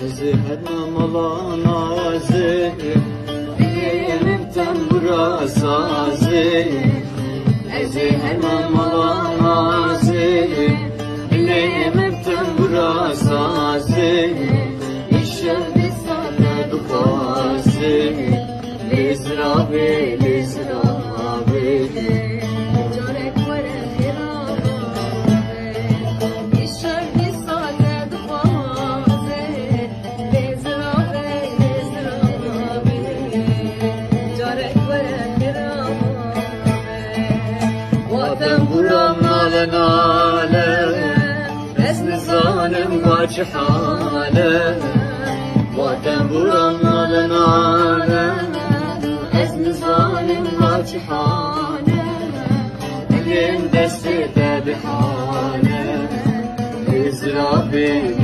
Zehirmem olan ağzı, elimden burası zehirmem olan ağzı, elimden burası İşte bir sana dukası, lizrabi ناله رسم ظالم وجحاله وتنبرم ناله رسم ظالم وجحاله اللي دسته بحاله إزرابي